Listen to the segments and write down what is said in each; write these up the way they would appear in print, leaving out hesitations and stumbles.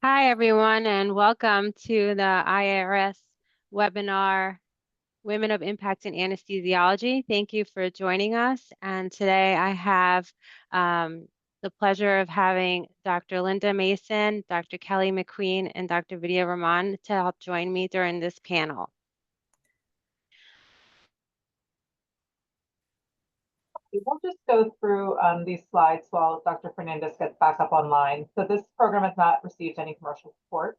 Hi, everyone, and welcome to the IARS webinar, Women of Impact in Anesthesiology. Thank you for joining us. And today I have the pleasure of having Dr. Linda Mason, Dr. Kelly McQueen, and Dr. Vidya Raman to help join me during this panel. We'll just go through these slides while Dr. Fernandez gets back up online. So this program has not received any commercial support.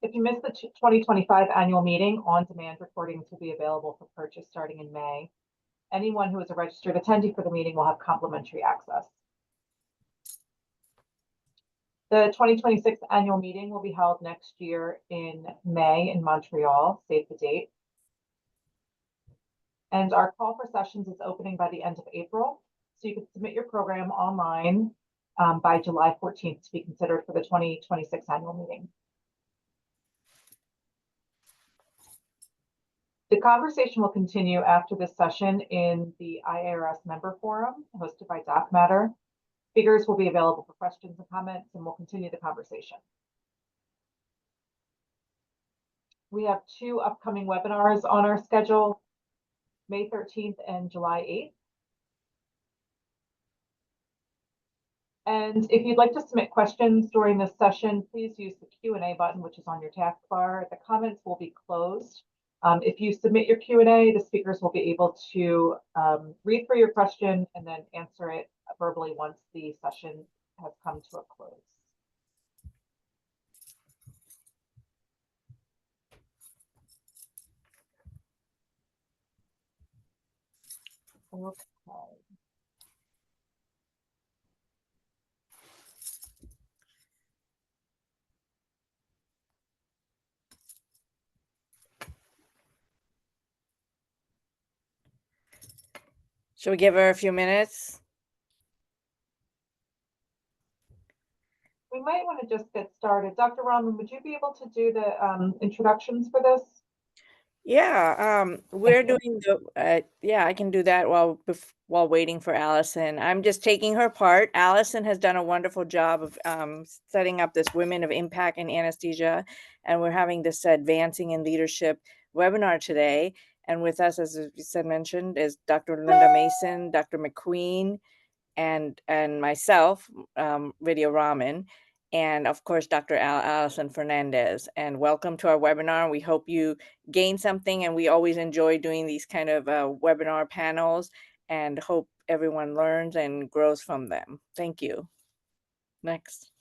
If you missed the 2025 annual meeting, on-demand recordings will be available for purchase starting in May. Anyone who is a registered attendee for the meeting will have complimentary access. The 2026 annual meeting will be held next year in May in Montreal. Save the date. And our call for sessions is opening by the end of April. So you can submit your program online by July 14th to be considered for the 2026 annual meeting. The conversation will continue after this session in the IARS member forum hosted by Doc Matter. Speakers will be available for questions and comments, and we'll continue the conversation. We have two upcoming webinars on our schedule, May 13th and July 8th. And if you'd like to submit questions during this session, please use the Q&A button, which is on your taskbar. The comments will be closed. If you submit your Q&A, the speakers will be able to read through your question and then answer it verbally once the session has come to a close. Okay. Should we give her a few minutes? We might want to just get started. Dr. Raman, would you be able to do the introductions for this? Yeah, we're doing the, yeah, I can do that while waiting for Allison. I'm just taking her part. Allison has done a wonderful job of setting up this Women of Impact in Anesthesia, and we're having this Advancing in Leadership webinar today. And with us, as you said, mentioned, is Dr. Linda Mason, Dr. McQueen, and myself, Vidya Raman, and of course, Dr. Allison Fernandez. And welcome to our webinar. We hope you gain something, and we always enjoy doing these kind of webinar panels, and hope everyone learns and grows from them. Thank you. Next.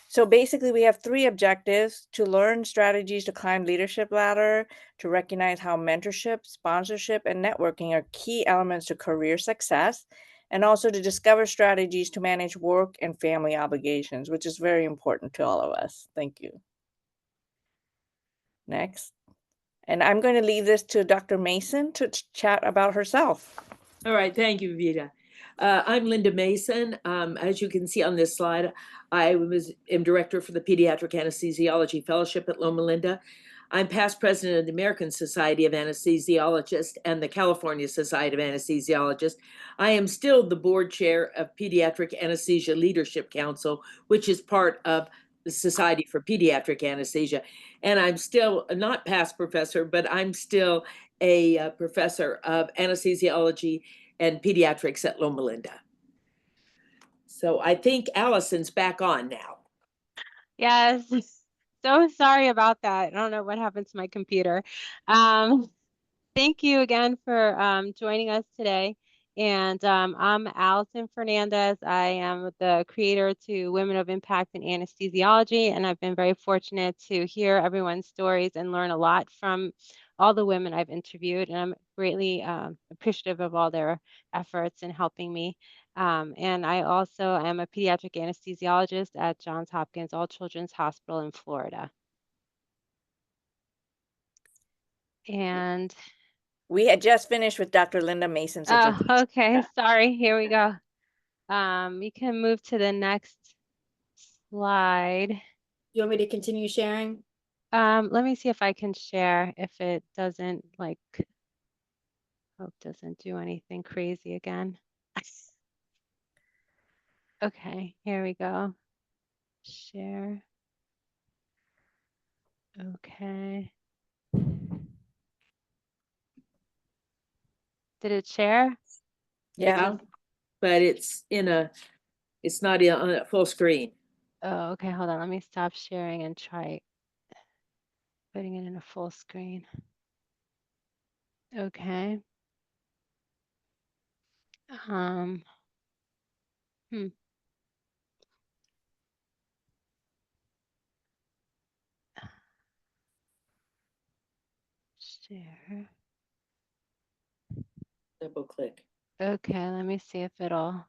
So basically, we have three objectives: to learn strategies to climb leadership ladder, to recognize how mentorship, sponsorship, and networking are key elements to career success, and also to discover strategies to manage work and family obligations, which is very important to all of us. Thank you. Next. And I'm going to leave this to Dr. Mason to chat about herself. All right, thank you, Vidya. I'm Linda Mason. As you can see on this slide, I am director for the Pediatric Anesthesiology Fellowship at Loma Linda. I'm past president of the American Society of Anesthesiologists and the California Society of Anesthesiologists. I am still the board chair of Pediatric Anesthesia Leadership Council, which is part of the Society for Pediatric Anesthesia. And I'm still not past professor, but I'm still a professor of anesthesiology and pediatrics at Loma Linda. So I think Allison's back on now. Yes, so sorry about that. I don't know what happened to my computer. Thank you again for joining us today. And I'm Allison Fernandez. I am the creator to Women of Impact in Anesthesiology, and I've been very fortunate to hear everyone's stories and learn a lot from all the women I've interviewed, and I'm greatly appreciative of all their efforts in helping me. And I also am a pediatric anesthesiologist at Johns Hopkins All Children's Hospital in Florida. And we had just finished with Dr. Linda Mason. Oh, okay. Sorry. Here we go. You can move to the next slide. You want me to continue sharing? Let me see if I can share. If it doesn't, hope doesn't do anything crazy again. Okay, here we go. Share. Okay. Did it share? Yeah. But it's not on a full screen. Oh, okay, hold on. Let me stop sharing and try putting it in a full screen. Okay. Hmm. Share. Double click. Okay, let me see if it'll.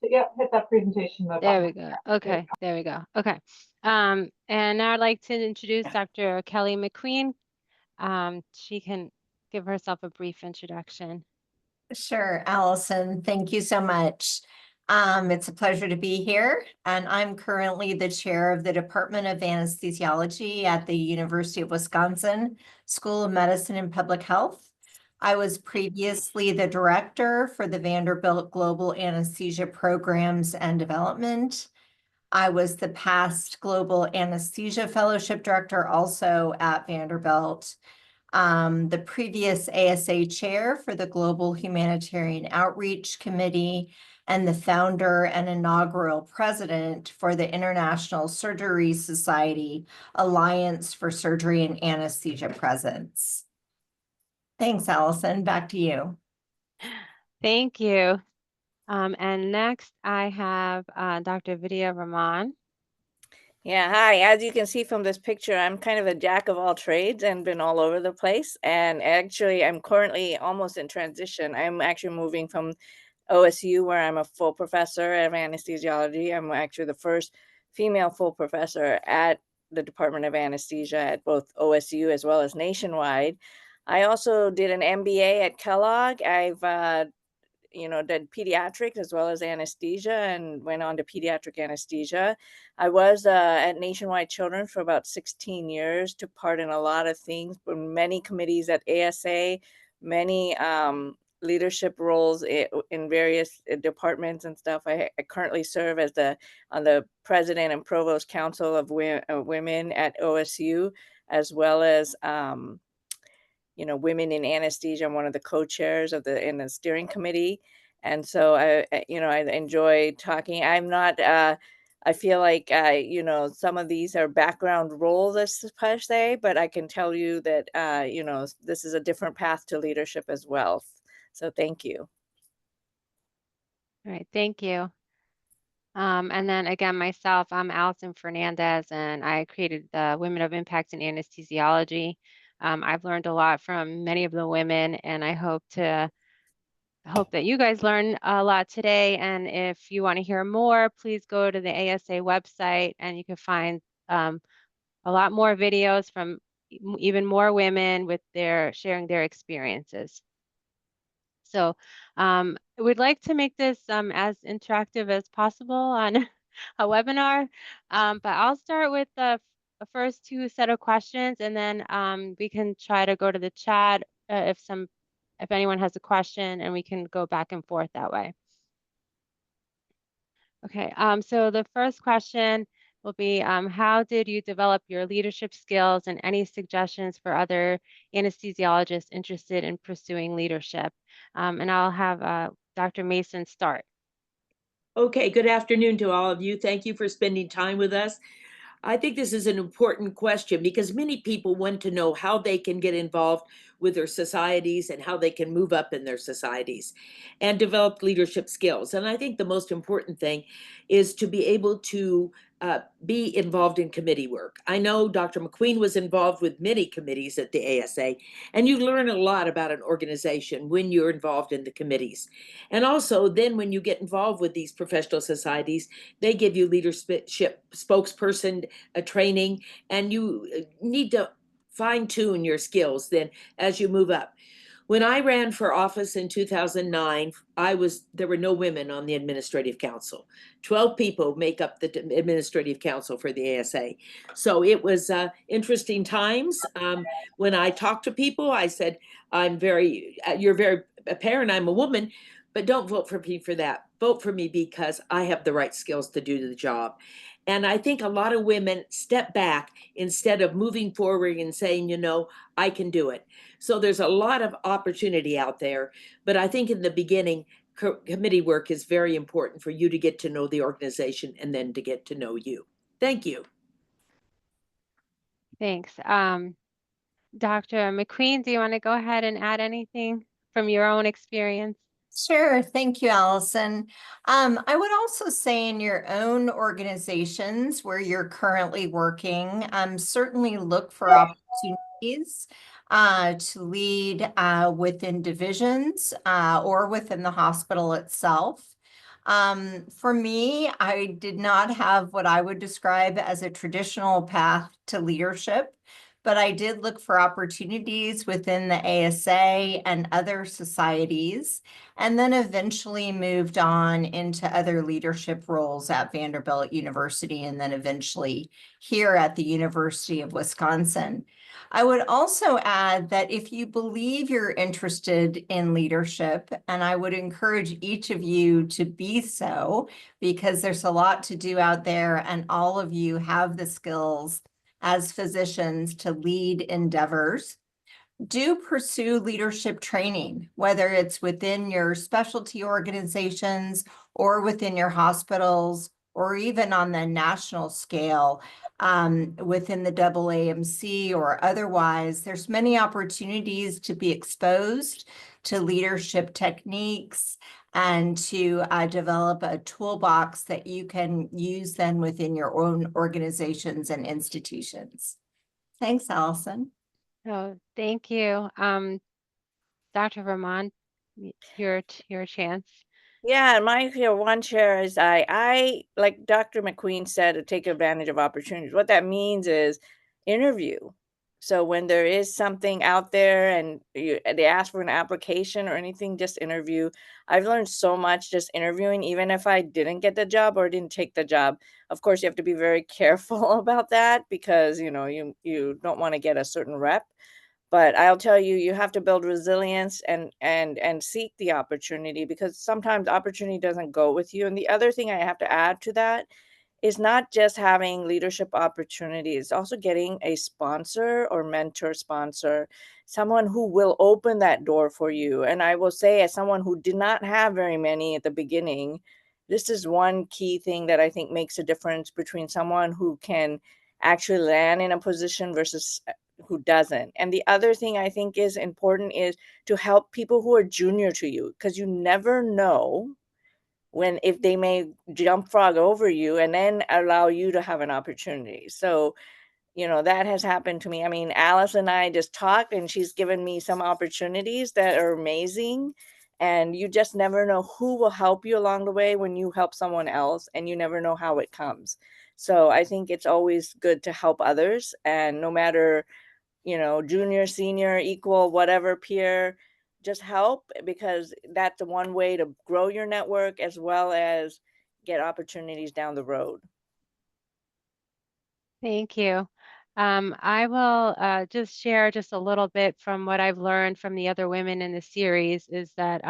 Yep, hit that presentation mode There button. we go. Okay, there we go. Okay. And now I'd like to introduce Dr. Kelly McQueen. She can give herself a brief introduction. Sure, Allison, thank you so much. It's a pleasure to be here, and I'm currently the chair of the Department of Anesthesiology at the University of Wisconsin School of Medicine and Public Health. I was previously the director for the Vanderbilt Global Anesthesia Programs and Development. I was the past Global Anesthesia Fellowship Director also at Vanderbilt. The previous ASA chair for the Global Humanitarian Outreach Committee, and the founder and inaugural president for the International Surgery Society Alliance for Surgery and Anesthesia Presence. Thanks, Allison. Back to you. Thank you. And next I have Dr. Vidya Raman. Yeah, hi. As you can see from this picture, I'm kind of a jack of all trades and been all over the place. And actually, I'm currently almost in transition. I'm actually moving from OSU, where I'm a full professor of anesthesiology. I'm actually the first female full professor at the Department of Anesthesia at both OSU as well as nationwide. I also did an MBA at Kellogg. I've did pediatrics as well as anesthesia and went on to pediatric anesthesia. I was at Nationwide Children for about 16 years, took part in a lot of things, many committees at ASA, many leadership roles in various departments and stuff. I currently serve as on the president and provost council of women at OSU, as well as women in anesthesia. I'm one of the co-chairs in the steering committee. And so I enjoy talking. I'm not, I feel like, some of these are background roles as per se, but I can tell you that, this is a different path to leadership as well. So thank you. All right, thank you. And then again, myself, I'm Allison Fernandez, and I created the Women of Impact in Anesthesiology. I've learned a lot from many of the women, and I hope that you guys learn a lot today. And if you want to hear more, please go to the ASA website, and you can find a lot more videos from even more women with sharing their experiences. So we'd like to make this as interactive as possible on a webinar, but I'll start with the first two set of questions, and then we can try to go to the chat if anyone has a question, and we can go back and forth that way. Okay, so the first question will be, how did you develop your leadership skills, and any suggestions for other anesthesiologists interested in pursuing leadership? And I'll have Dr. Mason start. Okay, good afternoon to all of you. Thank you for spending time with us. I think this is an important question because many people want to know how they can get involved with their societies and how they can move up in their societies and develop leadership skills. And I think the most important thing is to be able to be involved in committee work. I know Dr. McQueen was involved with many committees at the ASA, and you learn a lot about an organization when you're involved in the committees. And also then when you get involved with these professional societies, they give you leadership spokesperson training, and you need to fine tune your skills then as you move up. When I ran for office in 2009, there were no women on the administrative council. 12 people make up the administrative council for the ASA. So it was interesting times. When I talked to people, I said, you're very apparent I'm a woman, but don't vote for me for that. Vote for me because I have the right skills to do the job. And I think a lot of women step back instead of moving forward and saying, you know, I can do it. So there's a lot of opportunity out there. But I think in the beginning, committee work is very important for you to get to know the organization and then to get to know you. Thank you. Thanks. Dr. McQueen, do you want to go ahead and add anything from your own experience? Sure. Thank you, Allison. I would also say in your own organizations where you're currently working, certainly look for opportunities to lead within divisions or within the hospital itself. For me, I did not have what I would describe as a traditional path to leadership, but I did look for opportunities within the ASA and other societies, and then eventually moved on into other leadership roles at Vanderbilt University, and then eventually here at the University of Wisconsin. I would also add that if you believe you're interested in leadership, and I would encourage each of you to be so, because there's a lot to do out there, and all of you have the skills as physicians to lead endeavors. Do pursue leadership training, whether it's within your specialty organizations or within your hospitals, or even on the national scale within the AAMC or otherwise. There's many opportunities to be exposed to leadership techniques and to develop a toolbox that you can use then within your own organizations and institutions. Thanks, Allison. Oh, thank you. Dr. Raman, your chance. Yeah, my one share is I like Dr. McQueen said, to take advantage of opportunities. What that means is interview. So when there is something out there and they ask for an application or anything, just interview. I've learned so much just interviewing, even if I didn't get the job or didn't take the job. Of course, you have to be very careful about that because, you know, you don't want to get a certain rep. But I'll tell you, you have to build resilience and seek the opportunity, because sometimes opportunity doesn't go with you. And the other thing I have to add to that is not just having leadership opportunities, also getting a sponsor or mentor sponsor, someone who will open that door for you. And I will say, as someone who did not have very many at the beginning, this is one key thing that I think makes a difference between someone who can actually land in a position versus who doesn't. And the other thing I think is important is to help people who are junior to you, because you never know if they may jump frog over you and then allow you to have an opportunity. So, you know, that has happened to me. I mean, Alice and I just talked and she's given me some opportunities that are amazing. And you just never know who will help you along the way when you help someone else, and you never know how it comes. So I think it's always good to help others, and no matter, you know, junior, senior, equal, whatever, peer, just help, because that's the one way to grow your network as well as get opportunities down the road. Thank you. I will just share just a little bit from what I've learned from the other women in the series is that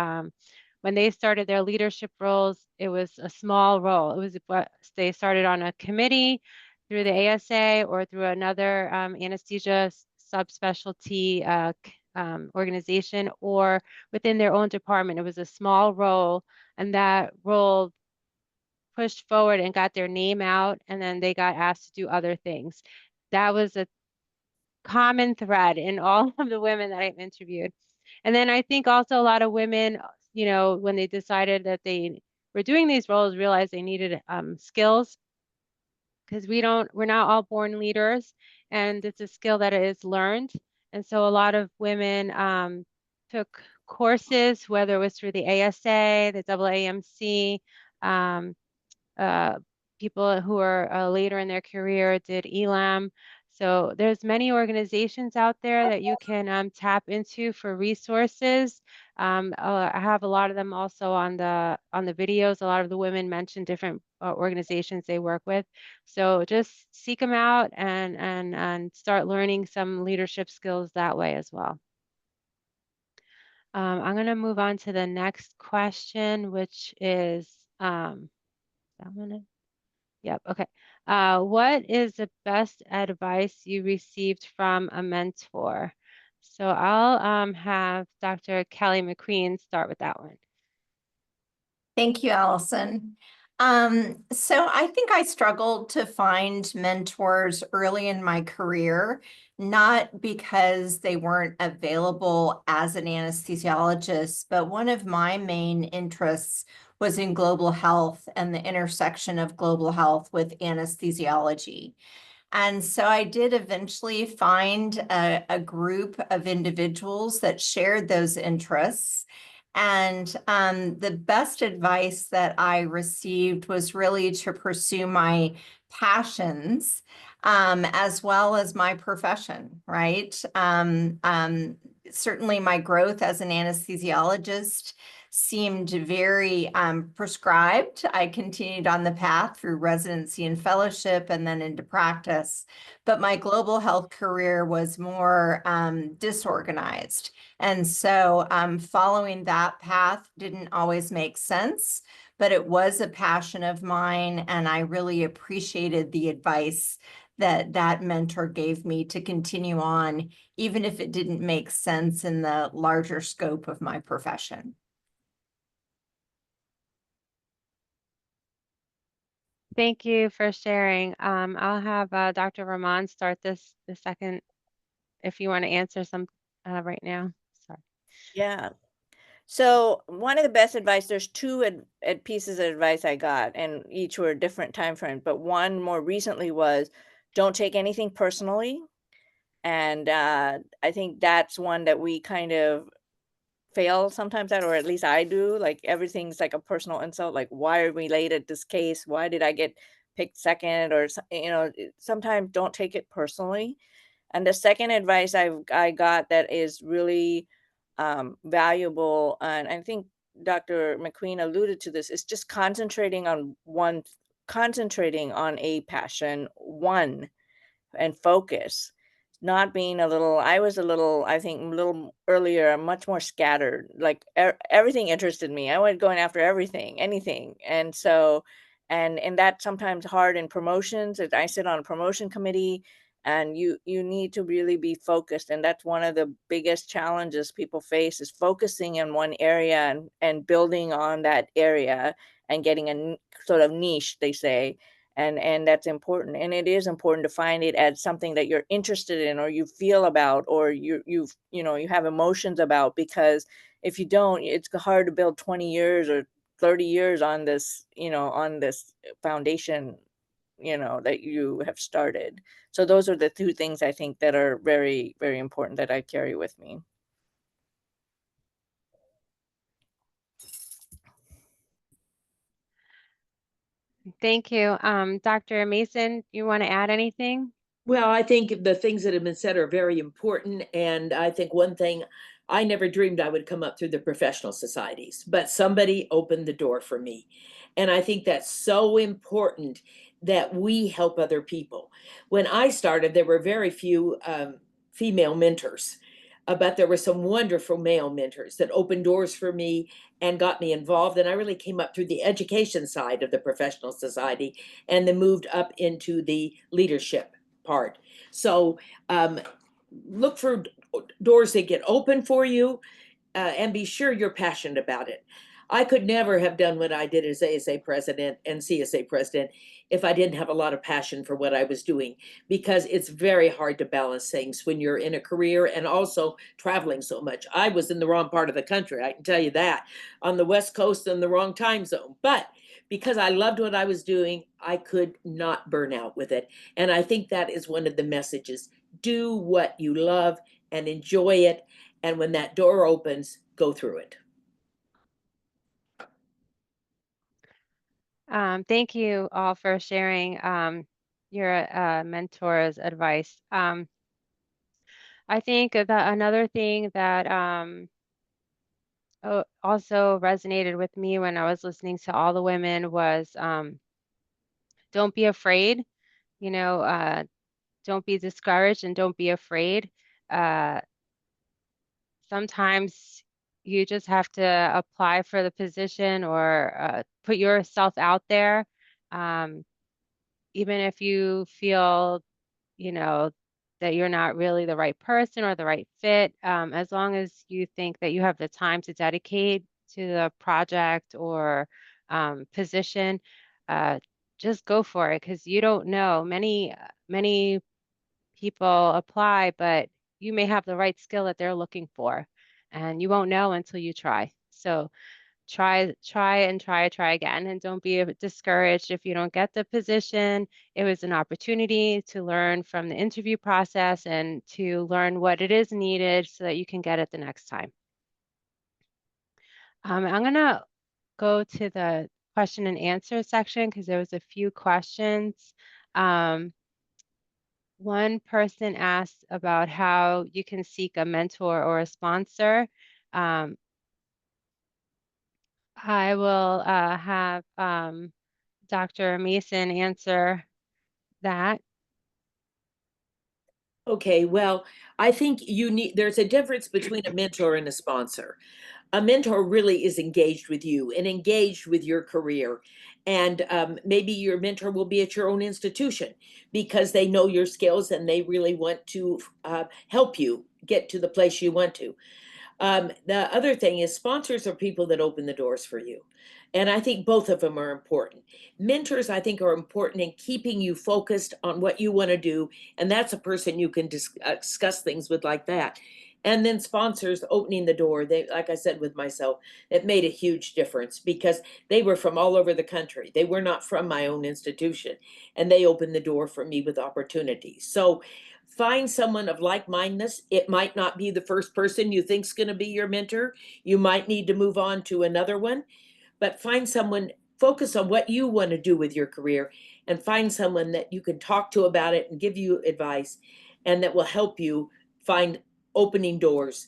when they started their leadership roles, it was a small role. It was what they started on a committee through the ASA or through another anesthesia subspecialty organization, or within their own department. It was a small role, and that role pushed forward and got their name out, and then they got asked to do other things. That was a common thread in all of the women that I've interviewed. And then I think also a lot of women, you know, when they decided that they were doing these roles, realized they needed skills, because we're not all born leaders, and it's a skill that is learned. And so a lot of women took courses, whether it was through the ASA, the AAMC, uh, people who are later in their career did ELAM. So there's many organizations out there that you can tap into for resources. I have a lot of them also on the videos. A lot of the women mentioned different organizations they work with. So just seek them out and start learning some leadership skills that way as well. I'm going to move on to the next question, which is, that one? Yep. Okay. What is the best advice you received from a mentor? So I'll have Dr. Kelly McQueen start with that one. Thank you, Allison. So I think I struggled to find mentors early in my career, not because they weren't available as an anesthesiologist, but one of my main interests was in global health and the intersection of global health with anesthesiology. And so I did eventually find a group of individuals that shared those interests. And the best advice that I received was really to pursue my passions as well as my profession, right? Certainly my growth as an anesthesiologist seemed very prescribed. I continued on the path through residency and fellowship and then into practice. But my global health career was more disorganized. And so following that path didn't always make sense, but it was a passion of mine. And I really appreciated the advice that that mentor gave me to continue on, even if it didn't make sense in the larger scope of my profession. Thank you for sharing. I'll have Dr. Raman start the second, if you want to answer some right now. Sorry. Yeah. So one of the best advice, there's two pieces of advice I got, and each were different time frames, but one more recently was don't take anything personally. And I think that's one that we kind of fail sometimes at, or at least I do. Like everything's like a personal insult. Like, why are we late at this case? Why did I get picked second? Or, sometimes don't take it personally. And the second advice I got that is really valuable, and I think Dr. McQueen alluded to this, is just concentrating on a passion, one, and focus. Not being I was a little, I think a little earlier, much more scattered. Like everything interested me. I went going after everything, anything. And so, and that's sometimes hard in promotions. I sit on a promotion committee, and you need to really be focused. And that's one of the biggest challenges people face, is focusing in one area and building on that area and getting a sort of niche, they say. And that's important, and it is important to find it as something that you're interested in, or you feel about, or you have emotions about, because if you don't, it's hard to build 20 years or 30 years on this foundation that you have started. So those are the two things I think that are very, very important that I carry with me. Thank you. Dr. Mason, you want to add anything? Well, I think the things that have been said are very important. And I think one thing, I never dreamed I would come up through the professional societies, but somebody opened the door for me. And I think that's so important that we help other people. When I started, there were very few female mentors, but there were some wonderful male mentors that opened doors for me and got me involved. And I really came up through the education side of the professional society and then moved up into the leadership part. So look for doors that get open for you, and be sure you're passionate about it. I could never have done what I did as ASA president and CSA president if I didn't have a lot of passion for what I was doing, because it's very hard to balance things when you're in a career and also traveling so much. I was in the wrong part of the country, I can tell you that, on the West Coast in the wrong time zone. But because I loved what I was doing, I could not burn out with it. And I think that is one of the messages. Do what you love and enjoy it. And when that door opens, go through it. Thank you all for sharing your mentor's advice. I think that another thing that also resonated with me when I was listening to all the women was don't be afraid, don't be discouraged, and don't be afraid. Sometimes You just have to apply for the position or put yourself out there. Even if you feel, you know, that you're not really the right person or the right fit, as long as you think that you have the time to dedicate to the project or position, uh, just go for it because you don't know. Many people apply, but you may have the right skill that they're looking for, and you won't know until you try. So try again, and don't be discouraged if you don't get the position. It was an opportunity to learn from the interview process and to learn what it is needed so that you can get it the next time. I'm gonna go to the question and answer section because there was a few questions. One person asked about how you can seek a mentor or a sponsor. I will have Dr. Mason answer that. Okay, well, I think there's a difference between a mentor and a sponsor. A mentor really is engaged with you and engaged with your career. And maybe your mentor will be at your own institution because they know your skills and they really want to help you get to the place you want to. The other thing is sponsors are people that open the doors for you. And I think both of them are important. Mentors, I think, are important in keeping you focused on what you want to do. And that's a person you can discuss things with like that. And then sponsors opening the door, they, like I said with myself, it made a huge difference because they were from all over the country. They were not from my own institution, and they opened the door for me with opportunities. So find someone of like-mindedness. It might not be the first person you think's going to be your mentor. You might need to move on to another one, but find someone, focus on what you want to do with your career, and find someone that you can talk to about it and give you advice, and that will help you find opening doors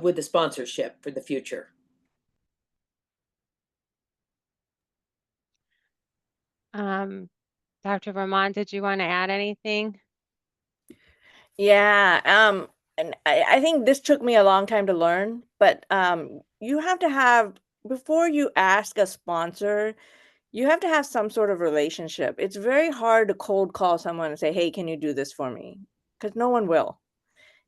with the sponsorship for the future. Dr. Raman, did you want to add anything? Yeah, and I think this took me a long time to learn, but you have to have, before you ask a sponsor, you have to have some sort of relationship. It's very hard to cold call someone and say, hey, can you do this for me? Because no one will.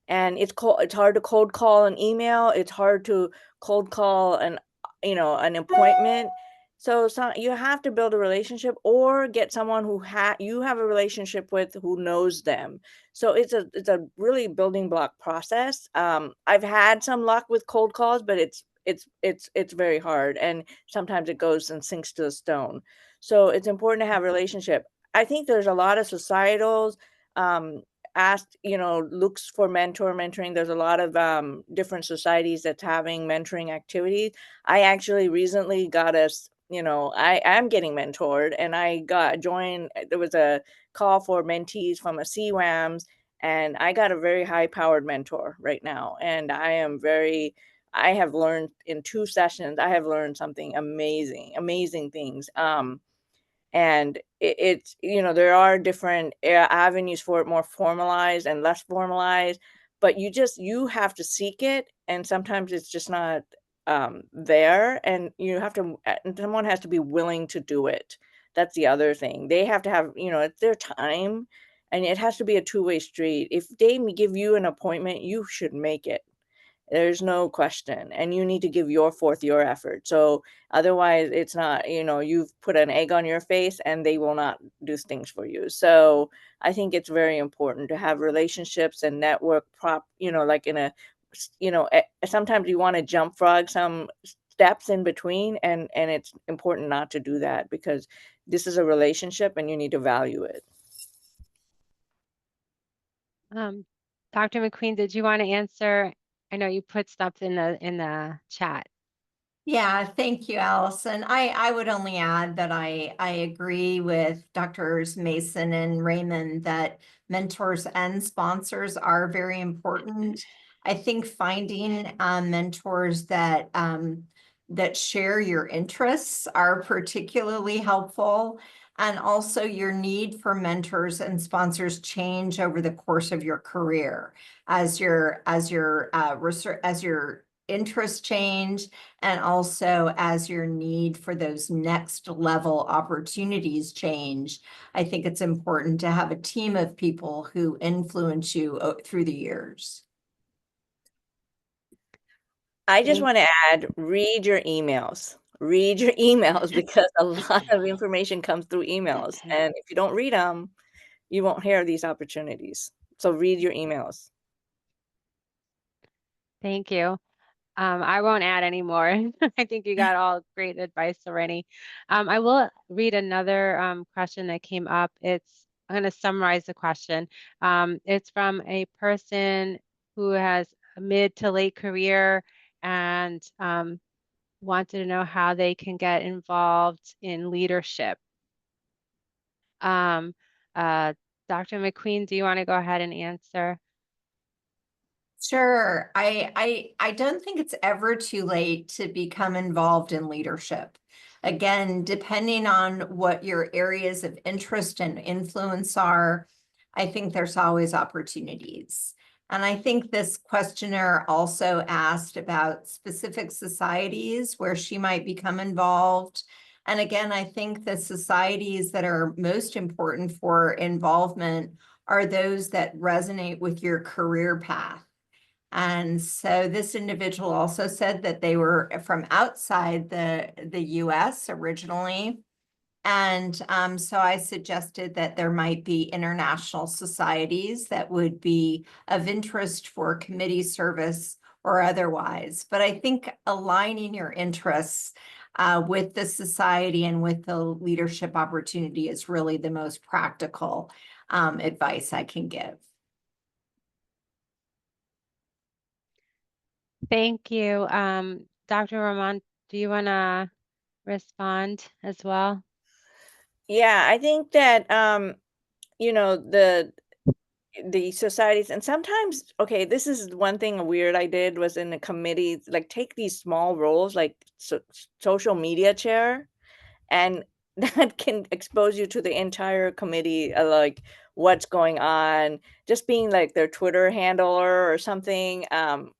And it's hard to cold call an email. It's hard to cold call an appointment. So you have to build a relationship or get someone who you have a relationship with who knows them. So it's a really building block process. I've had some luck with cold calls, but it's very hard, and sometimes it goes and sinks to the stone. So it's important to have a relationship. I think there's a lot of societals looks for mentoring. There's a lot of different societies that's having mentoring activities. I actually recently got I am getting mentored, and I joined. There was a call for mentees from a CWAMS, and I got a very high powered mentor right now. And I have learned in 2 sessions, I have learned something amazing things. And it's, there are different avenues for it, more formalized and less formalized, but you have to seek it. And sometimes it's just not there, and someone has to be willing to do it. That's the other thing. They have to have, it's their time, and it has to be a two-way street. If they give you an appointment, you should make it. There's no question. And you need to give your effort. So otherwise it's not, you've put an egg on your face and they will not do things for you. So I think it's very important to have relationships and network like in a, sometimes you want to jump frog some steps in between, and it's important not to do that because this is a relationship and you need to value it. Dr. McQueen, did you want to answer? I know you put stuff in the chat. Yeah, thank you, Allison. I would only add that I agree with Drs. Mason and Raman that mentors and sponsors are very important. I think finding mentors that share your interests are particularly helpful. And also your need for mentors and sponsors change over the course of your career as your research, as your interests change and also as your need for those next level opportunities change. I think it's important to have a team of people who influence you through the years. I just want to add, read your emails. Read your emails because a lot of information comes through emails. And if you don't read them, you won't hear these opportunities. So read your emails. Thank you. I won't add any more. I think you got all great advice already. I will read another question that came up. I'm going to summarize the question. It's from a person who has a mid to late career and wanted to know how they can get involved in leadership. Dr. McQueen, do you want to go ahead and answer? Sure. I don't think it's ever too late to become involved in leadership. Again, depending on what your areas of interest and influence are, I think there's always opportunities. And I think this questioner also asked about specific societies where she might become involved. And again, I think the societies that are most important for involvement are those that resonate with your career path. And so this individual also said that they were from outside the US originally. And so I suggested that there might be international societies that would be of interest for committee service or otherwise. But I think aligning your interests with the society and with the leadership opportunity is really the most practical advice I can give. Thank you. Dr. Raman, do you want to respond as well? Yeah, I think that you know, the societies, and sometimes, okay, this is one thing weird I did was in the committee, like take these small roles like social media chair, and that can expose you to the entire committee, like what's going on, just being like their Twitter handler or something.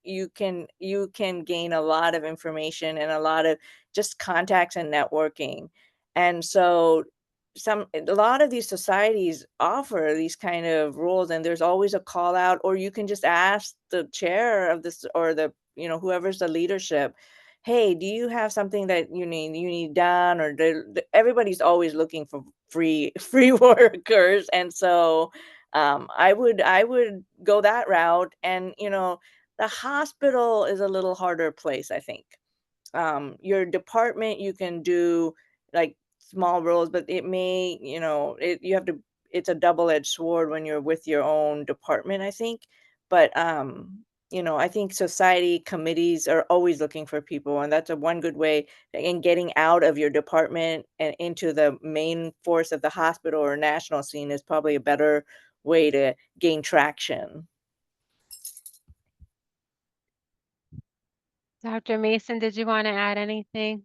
You can gain a lot of information and a lot of just contacts and networking. And so a lot of these societies offer these kind of roles, and there's always a call out, or you can just ask the chair of this or the, whoever's the leadership, hey, do you have something that you need done? Or everybody's always looking for free workers. And so I would go that route. And the hospital is a little harder place, I think. Your department, you can do like small roles, but it may, it's a double-edged sword when you're with your own department, I think. But I think society committees are always looking for people, and that's one good way in getting out of your department and into the main force of the hospital or national scene is probably a better way to gain traction. Dr. Mason, did you want to add anything?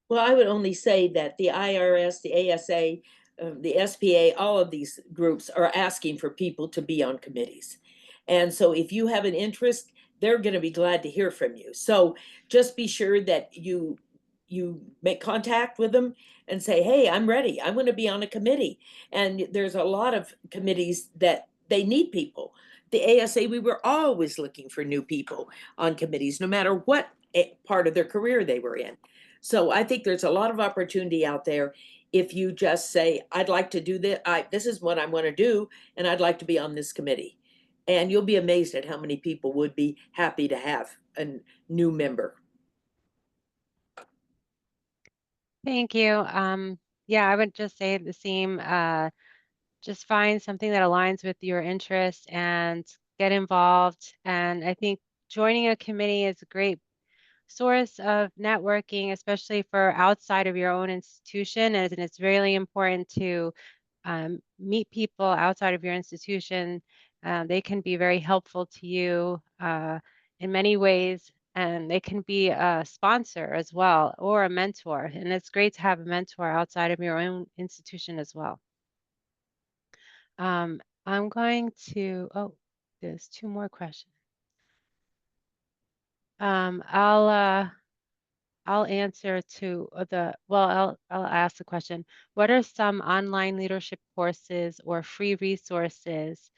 Well, I would only say that the IARS, the ASA, the SPA, all of these groups are asking for people to be on committees. And so if you have an interest, they're going to be glad to hear from you. So just be sure that you make contact with them and say, hey, I'm ready. I want to be on a committee. And there's a lot of committees that they need people. The ASA, we were always looking for new people on committees, no matter what part of their career they were in. So I think there's a lot of opportunity out there if you just say, I'd like to do this. This is what I want to do, and I'd like to be on this committee. And you'll be amazed at how many people would be happy to have a new member. Thank you. Yeah, I would just say the same. Just find something that aligns with your interests and get involved. And I think joining a committee is a great source of networking, especially for outside of your own institution. And it's really important to meet people outside of your institution. They can be very helpful to you in many ways, and they can be a sponsor as well or a mentor. And it's great to have a mentor outside of your own institution as well. I'm going to, there's two more questions. I'll answer to I'll ask the question. What are some online leadership courses or free resources?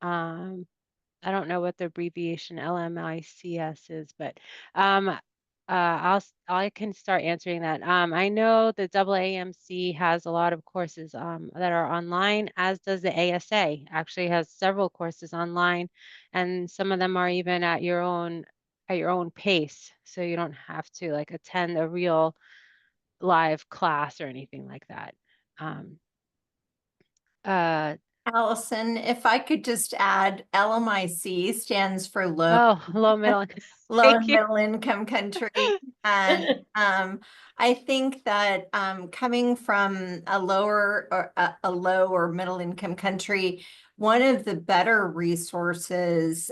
I don't know what the abbreviation LMICS is, but I can start answering that. I know the AAMC has a lot of courses that are online, as does the ASA. Actually has several courses online, and some of them are even at your own pace, so you don't have to like attend a real live class or anything like that. Uh, Allison, if I could just add, LMIC stands for low low middle. low and Thank you. middle income country. And I think that coming from a lower or a low or middle income country, one of the better resources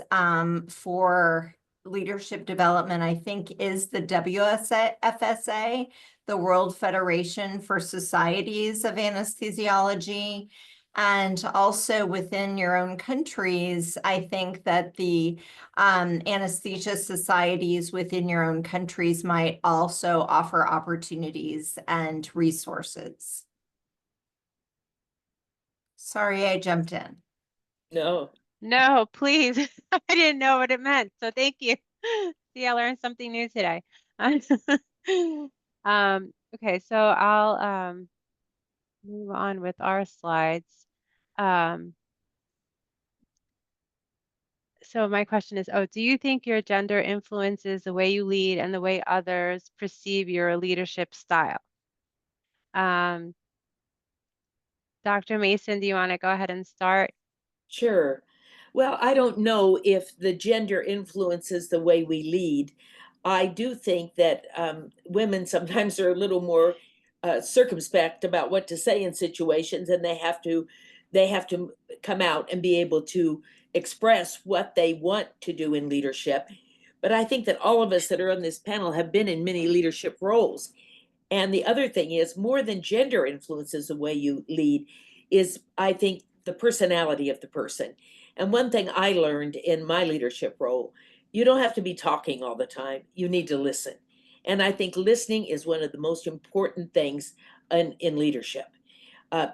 for leadership development, I think, is the FSA, the World Federation for Societies of Anesthesiology. And also within your own countries, I think that the anesthesia societies within your own countries might also offer opportunities and resources. Sorry, I jumped in. No. No, please. I didn't know what it meant. So thank you. See, I learned something new today. Okay, so I'll move on with our slides. So my question is, do you think your gender influences the way you lead and the way others perceive your leadership style? Dr. Mason, do you want to go ahead and start? Sure. Well, I don't know if the gender influences the way we lead. I do think that women sometimes are a little more circumspect about what to say in situations, and they have to come out and be able to express what they want to do in leadership. But I think that all of us that are on this panel have been in many leadership roles. And the other thing is, more than gender influences the way you lead, is I think the personality of the person. And one thing I learned in my leadership role, you don't have to be talking all the time. You need to listen. And I think listening is one of the most important things in leadership.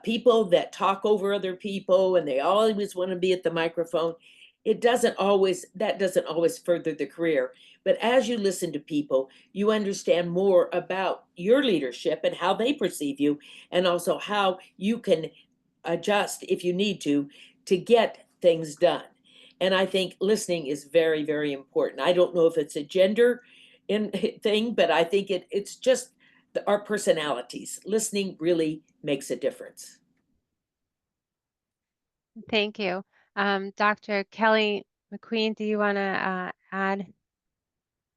People that talk over other people and they always want to be at the microphone, that doesn't always further the career. But as you listen to people, you understand more about your leadership and how they perceive you, and also how you can adjust if you need to get things done. And I think listening is very, very important. I don't know if it's a gender thing, but I think it's just our personalities. Listening really makes a difference. Thank you. Dr. Kelly McQueen, do you want to add?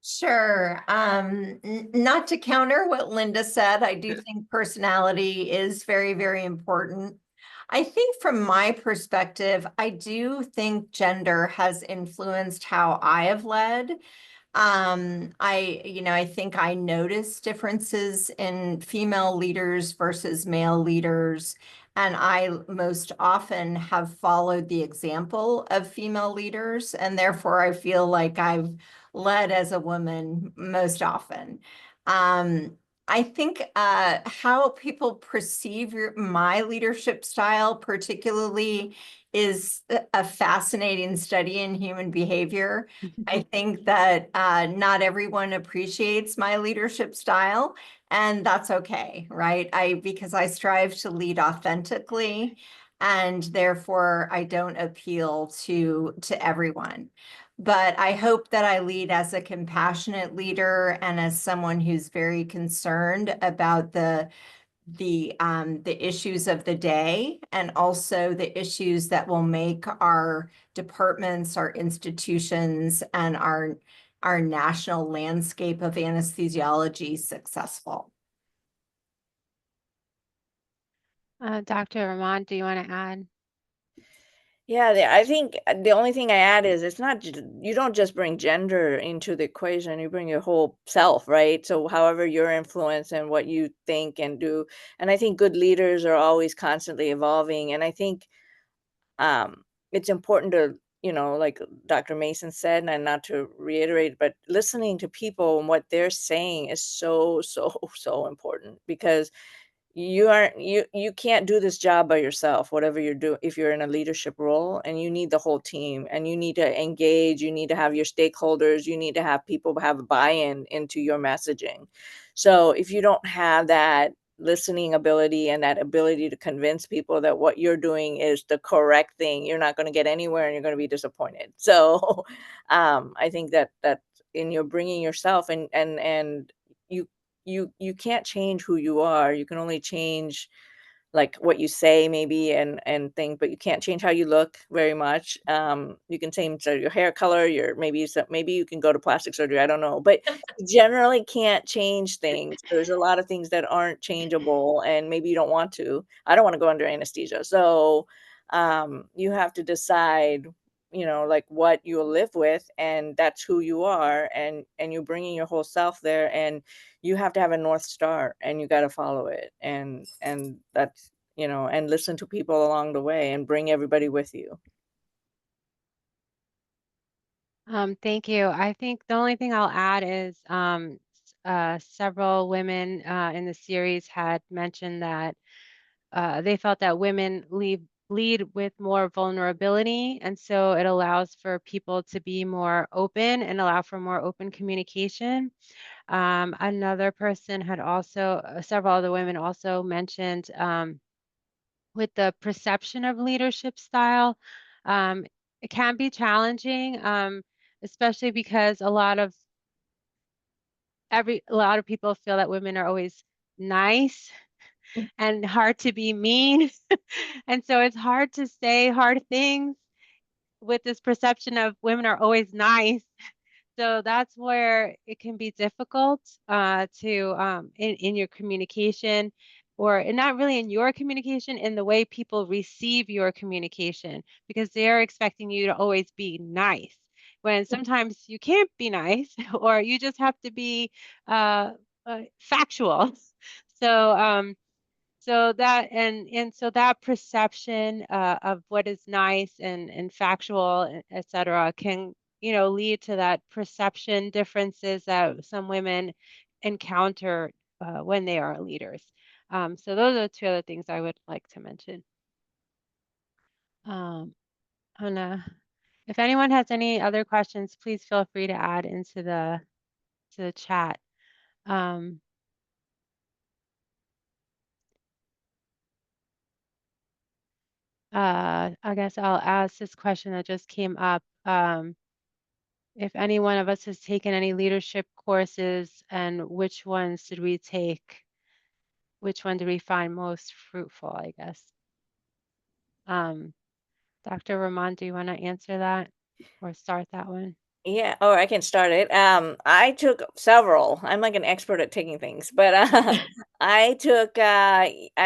Sure. Not to counter what Linda said, I do think personality is very, very important. I think from my perspective, I do think gender has influenced how I have led. I think I notice differences in female leaders versus male leaders, and I most often have followed the example of female leaders, and therefore I feel like I've led as a woman most often. I think how people perceive my leadership style particularly is a fascinating study in human behavior. I think that not everyone appreciates my leadership style, and that's okay, right? Because I strive to lead authentically, and therefore I don't appeal to everyone. But I hope that I lead as a compassionate leader and as someone who's very concerned about the issues of the day, and also the issues that will make our departments, our institutions, and our national landscape of anesthesiology successful. Dr. Raman, do you want to add? Yeah, I think the only thing I add is it's not, you don't just bring gender into the equation, you bring your whole self, right? So however your influence and what you think and do. And I think good leaders are always constantly evolving. And I think it's important to, like Dr. Mason said, and not to reiterate, but listening to people and what they're saying is so, so, so important, because you can't do this job by yourself, whatever you're doing, if you're in a leadership role, and you need the whole team, and you need to engage, you need to have your stakeholders, you need to have people have buy-in into your messaging. So if you don't have that listening ability and that ability to convince people that what you're doing is the correct thing, you're not going to get anywhere, and you're going to be disappointed. So I think that in your bringing yourself, and you can't change who you are. You can only change like what you say maybe and think, but you can't change how you look very much. You can change your hair color, maybe you can go to plastic surgery, I don't know, but you generally can't change things. There's a lot of things that aren't changeable, and maybe you don't want to. I don't want to go under anesthesia. So you have to decide, like what you'll live with, and that's who you are, and you're bringing your whole self there, and you have to have a North Star, and you got to follow it, and that's, and listen to people along the way, and bring everybody with you. Thank you. I think the only thing I'll add is several women in the series had mentioned that they felt that women lead with more vulnerability, and so it allows for people to be more open and allow for more open communication. Another person had also, several other women also mentioned with the perception of leadership style, it can be challenging, especially because a lot of people feel that women are always nice and hard to be mean. And so it's hard to say hard things with this perception of women are always nice. So that's where it can be difficult to in your communication, or not really in your communication, in the way people receive your communication, because they're expecting you to always be nice when sometimes you can't be nice, or you just have to be factual. So so that so that perception of what is nice and factual, et cetera, can lead to that perception differences that some women encounter when they are leaders. So those are two other things I would like to mention. Anna, if anyone has any other questions, please feel free to add into the chat. I guess I'll ask this question that just came up. If any one of us has taken any leadership courses, and which ones did we take? Which one did we find most fruitful, I guess? Dr. Raman, do you want to answer that or start that one? Yeah, or I can start it. I took several. I'm like an expert at taking things, but I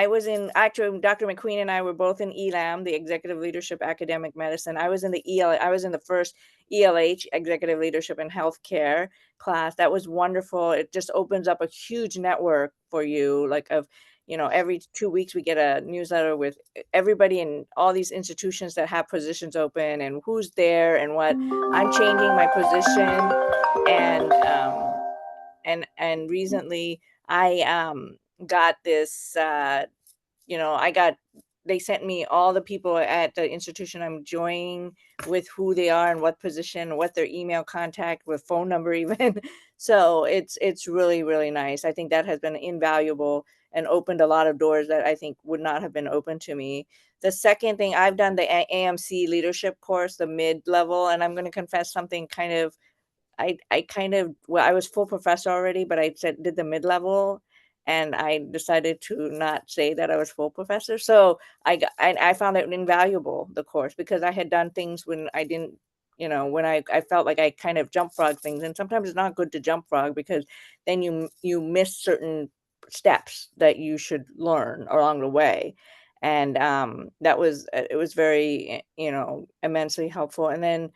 was in, actually, Dr. McQueen and I were both in ELAM, the Executive Leadership Academic Medicine. I was in the I was in the first ELH, Executive Leadership in Healthcare class. That was wonderful. It just opens up a huge network for you, like of, every 2 weeks we get a newsletter with everybody in all these institutions that have positions open, and who's there and what. I'm changing my position, and recently I got this. They sent me all the people at the institution I'm joining, with who they are and what position, what their email contact, with phone number even. So it's really, really nice. I think that has been invaluable and opened a lot of doors that I think would not have been open to me. The second thing, I've done the AMC leadership course, the mid-level, and I'm going to confess something kind of, I was full professor already, but I did the mid-level, and I decided to not say that I was full professor. So I found it invaluable, the course, because I had done things when I didn't, when I felt like I kind of jump frog things. And sometimes it's not good to jump frog, because then you miss certain steps that you should learn along the way. And it was very, immensely helpful. And then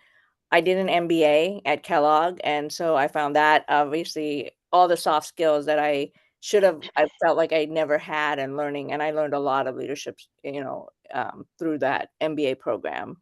I did an MBA at Kellogg, and so I found that obviously all the soft skills that I felt like I never had, and I learned a lot of leadership, through that MBA program.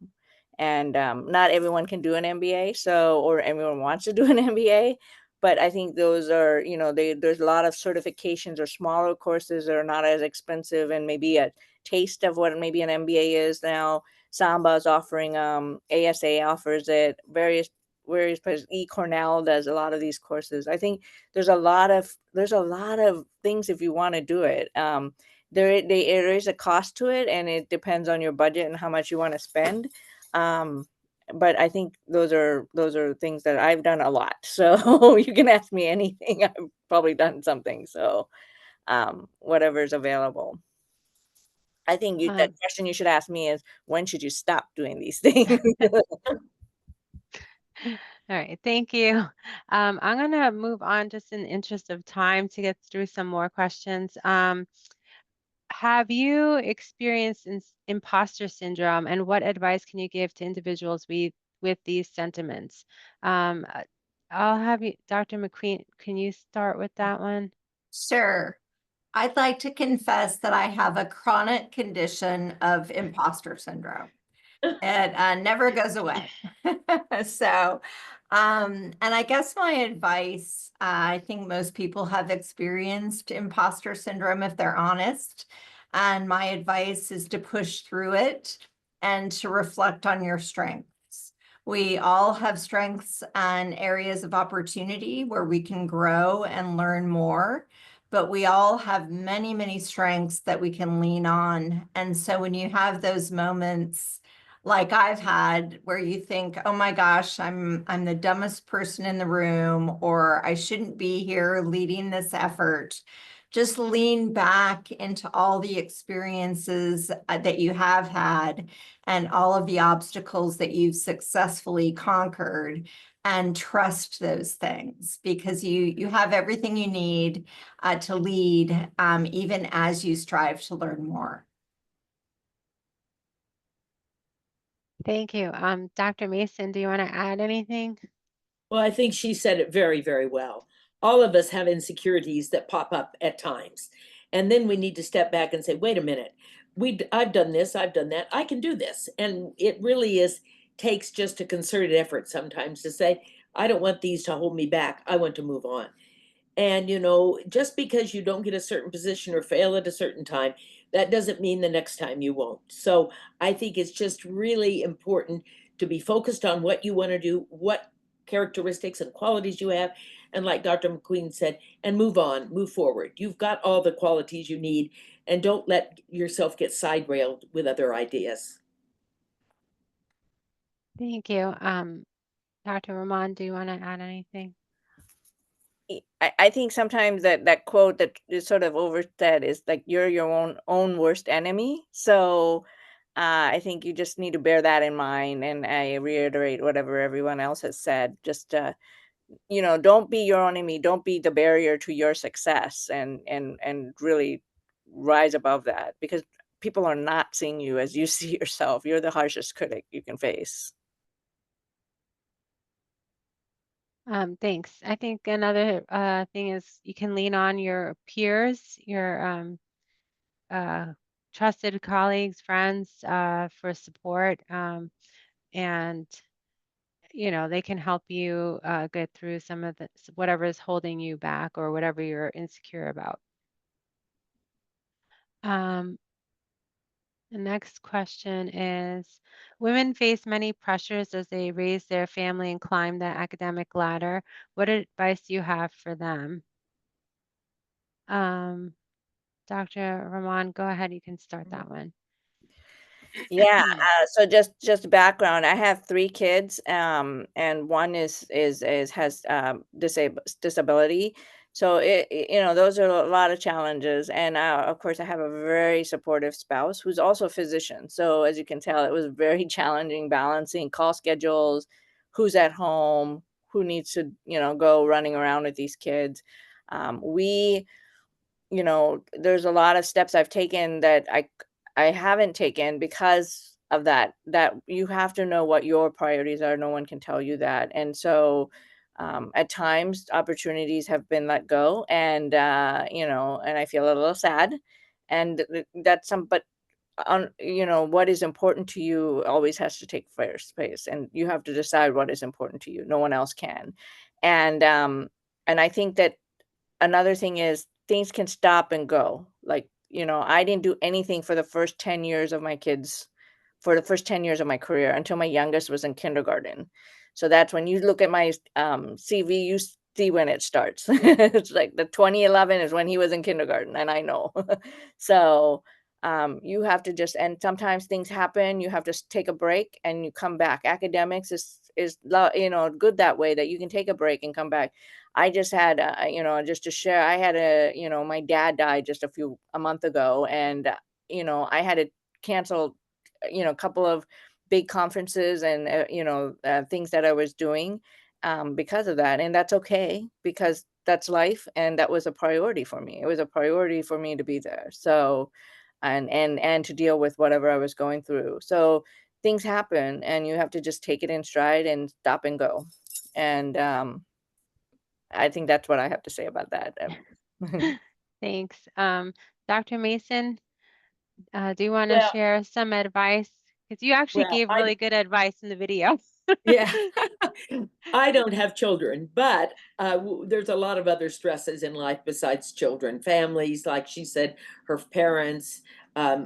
and not everyone can do an MBA, or everyone wants to do an MBA. But I think those are, there's a lot of certifications or smaller courses that are not as expensive, and maybe a taste of what maybe an MBA is now. Samba is offering, ASA offers it, various places. Cornell does a lot of these courses. I think there's a lot of things if you want to do it. There is a cost to it, and it depends on your budget and how much you want to spend. But I think those are things that I've done a lot. So you can ask me anything. I've probably done something. So whatever's available. I think the question you should ask me is, when should you stop doing these things? All right, thank you. I'm going to move on just in the interest of time to get through some more questions. Have you experienced imposter syndrome, and what advice can you give to individuals with these sentiments? I'll have you, Dr. McQueen, can you start with that one? Sure. I'd like to confess that I have a chronic condition of imposter syndrome. It never goes away. So, and I guess my advice, I think most people have experienced imposter syndrome if they're honest. And my advice is to push through it and to reflect on your strengths. We all have strengths and areas of opportunity where we can grow and learn more. But we all have many, many strengths that we can lean on. And so when you have those moments like I've had where you think, oh my gosh, I'm the dumbest person in the room, or I shouldn't be here leading this effort, just lean back into all the experiences that you have had and all of the obstacles that you've successfully conquered, and trust those things, because you have everything you need to lead, even as you strive to learn more. Thank you. Dr. Mason, do you want to add anything? Well, I think she said it very, very well. All of us have insecurities that pop up at times. And then we need to step back and say, wait a minute, I've done this, I've done that, I can do this. And it really takes just a concerted effort sometimes to say, I don't want these to hold me back. I want to move on. And, just because you don't get a certain position or fail at a certain time, that doesn't mean the next time you won't. So I think it's just really important to be focused on what you want to do, what characteristics and qualities you have. And like Dr. McQueen said, and move on, move forward. You've got all the qualities you need, and don't let yourself get side railed with other ideas. Thank you. Dr. Raman, do you want to add anything? I think sometimes that quote that is sort of oversaid is like, you're your own worst enemy. So I think you just need to bear that in mind. And I reiterate whatever everyone else has said. Just don't be your own enemy. Don't be the barrier to your success, and really rise above that, because people are not seeing you as you see yourself. You're the harshest critic you can face. Thanks. I think another thing is you can lean on your peers, your trusted colleagues, friends for support, and they can help you get through some of whatever is holding you back or whatever you're insecure about. The next question is, women face many pressures as they raise their family and climb the academic ladder. What advice do you have for them? Dr. Raman, go ahead. You can start that one. Yeah. So just background. I have 3 kids, and one has disability. So those are a lot of challenges. And of course, I have a very supportive spouse who's also a physician. So as you can tell, it was very challenging balancing call schedules, who's at home, who needs to go running around with these kids. There's a lot of steps I've taken that I haven't taken because of that you have to know what your priorities are. No one can tell you that. And so at times opportunities have been let go, and and I feel a little sad, and but what is important to you always has to take first place, and you have to decide what is important to you. No one else can. And I think that another thing is things can stop and go. Like, I didn't do anything for the first 10 years of my kids, for the first 10 years of my career, until my youngest was in kindergarten. So that's when you look at my CV, you see when it starts. It's like the 2011 is when he was in kindergarten, and I know. So you have to just, and sometimes things happen, you have to take a break and you come back. Academics is good that way, that you can take a break and come back. I just had, just to share, I had my dad died just a month ago, and, I had to cancel, a couple of big conferences and, things that I was doing because of that. And that's okay, because that's life. And that was a priority for me. It was a priority for me to be there. So, and to deal with whatever I was going through. So things happen, and you have to just take it in stride and stop and go. And, I think that's what I have to say about that. Thanks. Dr. Mason, do you want to Well, share some advice? Because you actually well, gave really good advice in the video. yeah, I don't have children, but there's a lot of other stresses in life besides children. Families, like she said, her parents,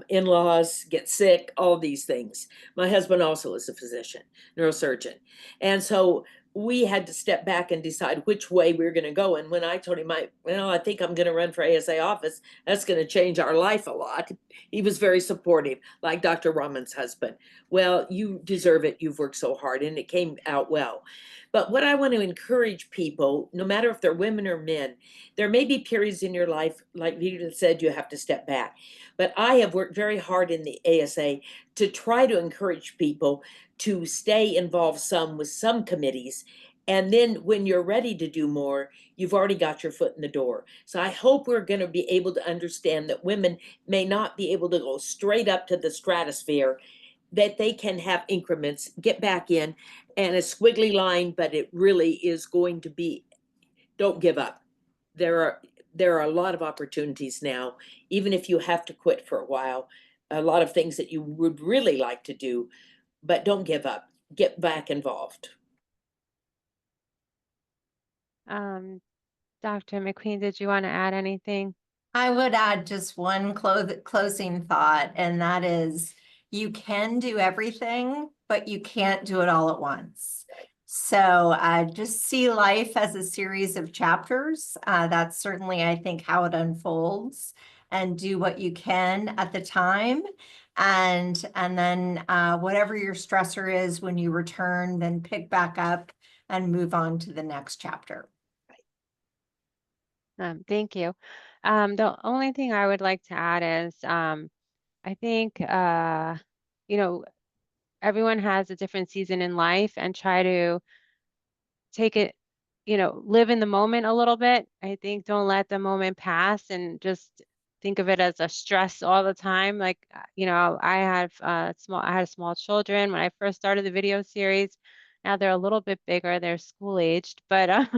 in-laws get sick, all these things. My husband also is a physician, neurosurgeon. And so we had to step back and decide which way we were going to go. And when I told him, I think I'm going to run for ASA office, that's going to change our life a lot. He was very supportive, like Dr. Raman's husband. Well, you deserve it. You've worked so hard, and it came out well. But what I want to encourage people, no matter if they're women or men, there may be periods in your life, like Vidya said, you have to step back. But I have worked very hard in the ASA to try to encourage people to stay involved some with some committees. And then when you're ready to do more, you've already got your foot in the door. So I hope we're going to be able to understand that women may not be able to go straight up to the stratosphere, that they can have increments, get back in, and a squiggly line, but it really is going to be, don't give up. There are a lot of opportunities now, even if you have to quit for a while, a lot of things that you would really like to do, but don't give up. Get back involved. Dr. McQueen, did you want to add anything? I would add just one closing thought, and that is, you can do everything, but you can't do it all at once. So just see life as a series of chapters. That's certainly, I think, how it unfolds, and do what you can at the time. And then whatever your stressor is, when you return, then pick back up and move on to the next chapter. Thank you. The only thing I would like to add is I think, everyone has a different season in life, and try to take it, live in the moment a little bit. I think don't let the moment pass and just think of it as a stress all the time. Like, I had small children when I first started the video series. Now they're a little bit bigger, they're school aged, but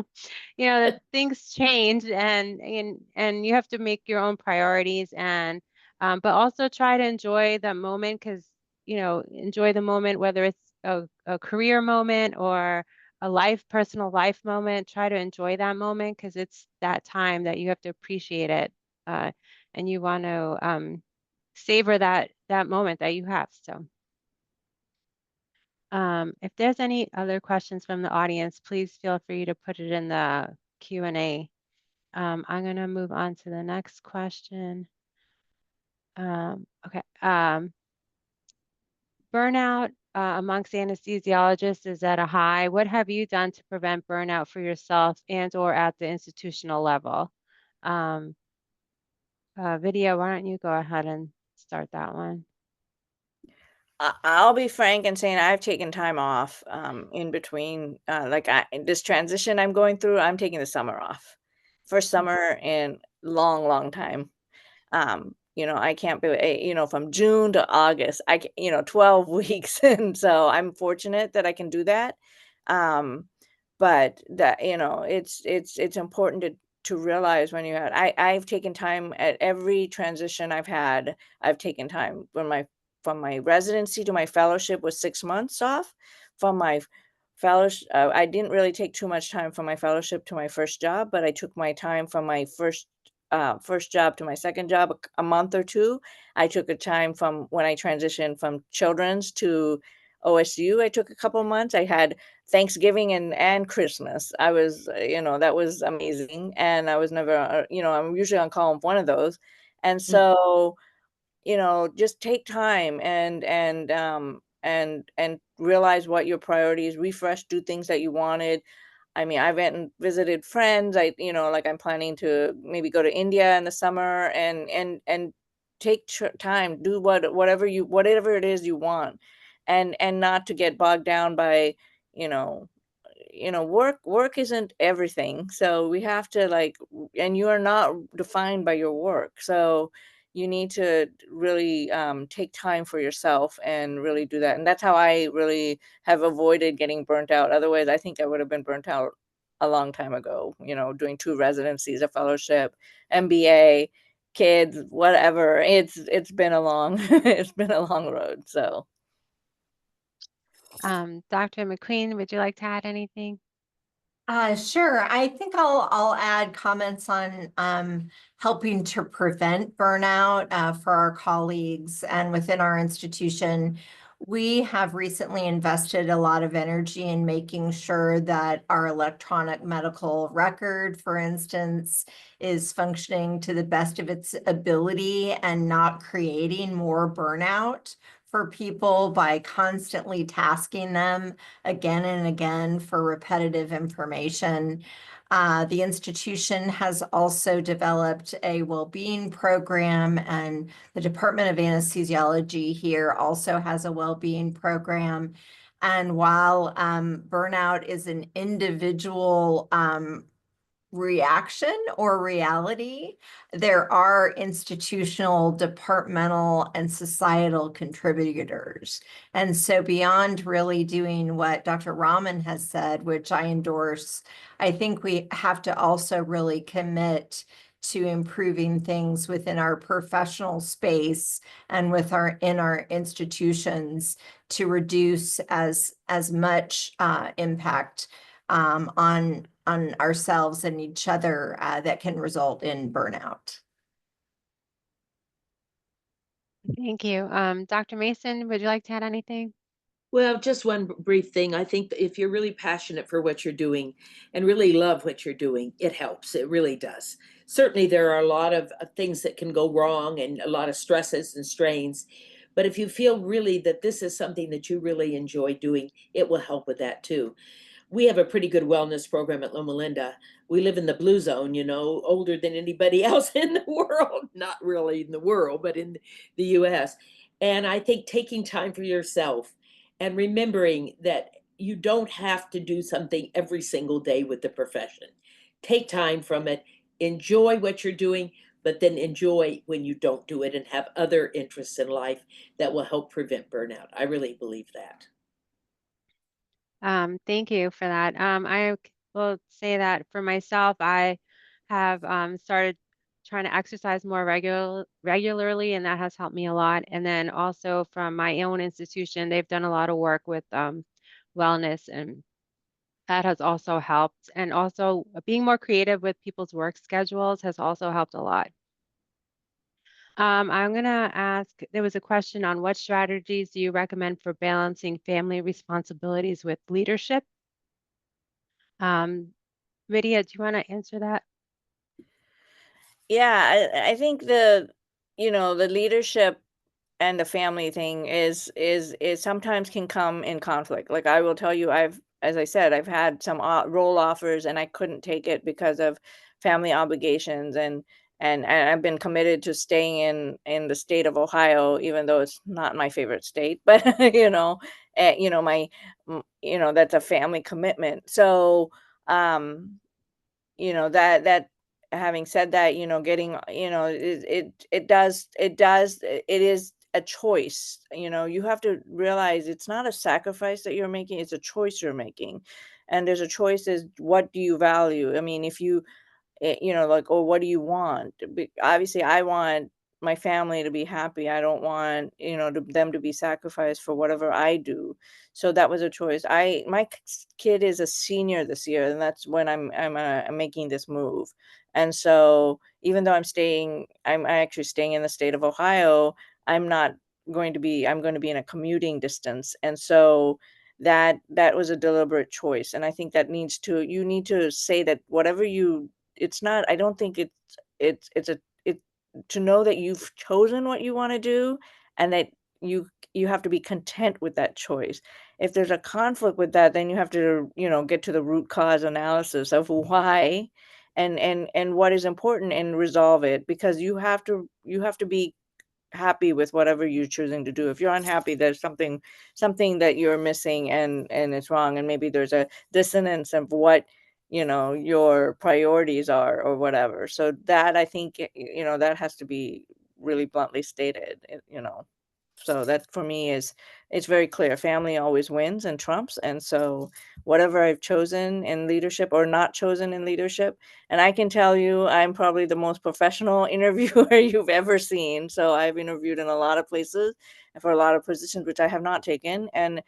things change, and you have to make your own priorities, and but also try to enjoy the moment, because enjoy the moment, whether it's a career moment or a personal life moment. Try to enjoy that moment, because it's that time that you have to appreciate it, and you want to savor that moment that you have. So if there's any other questions from the audience, please feel free to put it in the Q&A. I'm going to move on to the next question. Okay. Burnout amongst anesthesiologists is at a high. What have you done to prevent burnout for yourself and or at the institutional level? Vidya, why don't you go ahead and start that one? I'll be frank in saying I've taken time off in between, this transition I'm going through. I'm taking the summer off. First summer in long time. I can't be, from June to August, 12 weeks. And so I'm fortunate that I can do that. But that, it's important to realize when you had, I've taken time at every transition I've had. I've taken time from my residency to my fellowship was 6 months off. From my fellowship, I didn't really take too much time from my fellowship to my first job, but I took my time from my first job to my second job, a month or two. I took a time from when I transitioned from children's to OSU. I took a couple months. I had Thanksgiving and Christmas. I was, that was amazing. And I was never, I'm usually on call of one of those. And so, just take time and realize what your priorities, refresh, do things that you wanted. I mean, I went and visited friends. Like I'm planning to maybe go to India in the summer and take time, do whatever it is you want, and not to get bogged down by, work isn't everything. So we have to and you are not defined by your work. So you need to really take time for yourself and really do that. And that's how I really have avoided getting burnt out. Otherwise, I think I would have been burnt out a long time ago, doing 2 residencies, a fellowship, MBA, kids, whatever. It's been a long, it's been a long road. So. Dr. McQueen, would you like to add anything? Sure. I think I'll add comments on helping to prevent burnout for our colleagues and within our institution. We have recently invested a lot of energy in making sure that our electronic medical record, for instance, is functioning to the best of its ability and not creating more burnout for people by constantly tasking them again and again for repetitive information. The institution has also developed a well-being program, and the Department of Anesthesiology here also has a well-being program. And while burnout is an individual reaction or reality, there are institutional, departmental, and societal contributors. And so beyond really doing what Dr. Raman has said, which I endorse, I think we have to also really commit to improving things within our professional space and in our institutions to reduce as much impact on ourselves and each other that can result in burnout. Thank you. Dr. Mason, would you like to add anything? Well, just one brief thing. I think that if you're really passionate for what you're doing and really love what you're doing, it helps. It really does. Certainly, there are a lot of things that can go wrong and a lot of stresses and strains. But if you feel really that this is something that you really enjoy doing, it will help with that too. We have a pretty good wellness program at Loma Linda. We live in the blue zone, older than anybody else in the world. Not really in the world, but in the US. And I think taking time for yourself and remembering that you don't have to do something every single day with the profession. Take time from it, enjoy what you're doing, but then enjoy when you don't do it and have other interests in life that will help prevent burnout. I really believe that. Thank you for that. I will say that for myself, I have started trying to exercise more regularly, and that has helped me a lot. And then also from my own institution, they've done a lot of work with wellness, and that has also helped. And also being more creative with people's work schedules has also helped a lot. I'm going to ask, there was a question on what strategies do you recommend for balancing family responsibilities with leadership? Vidya, do you want to answer that? Yeah, I think the leadership and the family thing is sometimes can come in conflict. Like I will tell you, as I said, I've had some role offers and I couldn't take it because of family obligations, and I've been committed to staying in the state of Ohio, even though it's not my favorite state, but that's a family commitment. So, that having said that, getting, it is a choice. You have to realize it's not a sacrifice that you're making, it's a choice you're making. And there's a choice is, what do you value? I mean, if you you know, like, oh, what do you want? Obviously, I want my family to be happy. I don't want, you know, them to be sacrificed for whatever I do. So that was a choice. My kid is a senior this year, and that's when I'm making this move. And so even though I'm actually staying in the state of Ohio, I'm going to be in a commuting distance. And so that was a deliberate choice. And I think that you need to say that whatever it's not, I don't think it's to know that you've chosen what you want to do, and that you have to be content with that choice. If there's a conflict with that, then you have to, you know, get to the root cause analysis of why and what is important and resolve it, because you have to be happy with whatever you're choosing to do. If you're unhappy, there's something that you're missing, and it's wrong, and maybe there's a dissonance of what, you know, your priorities are or whatever. So that, I think, you know, that has to be really bluntly stated, you know. So that for me it's very clear. Family always wins and trumps. And so whatever I've chosen in leadership or not chosen in leadership, and I can tell you, I'm probably the most professional interviewer you've ever seen. So I've interviewed in a lot of places and for a lot of positions, which I have not taken. And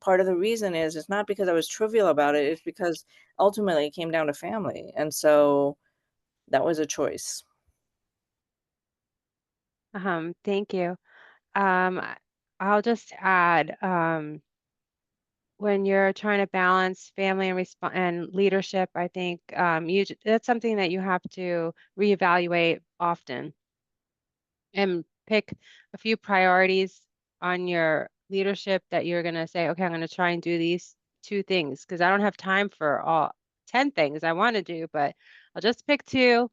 part of the reason is, it's not because I was trivial about it. It's because ultimately it came down to family. And so that was a choice. Thank you. I'll just add, when you're trying to balance family and leadership, I think that's something that you have to reevaluate often and pick a few priorities on your leadership that you're going to say, okay, I'm going to try and do these 2 things because I don't have time for all 10 things I want to do, but I'll just pick 2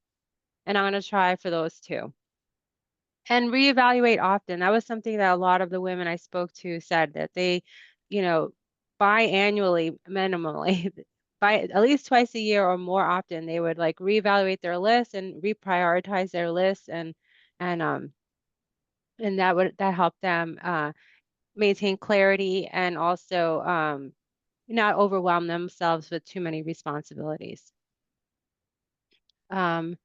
and I'm going to try for those 2. And reevaluate often. That was something that a lot of the women I spoke to said, that they, you know, biannually, minimally, by at least twice a year or more often, they would like reevaluate their list and reprioritize their list, and that help them maintain clarity and also not overwhelm themselves with too many responsibilities. Um,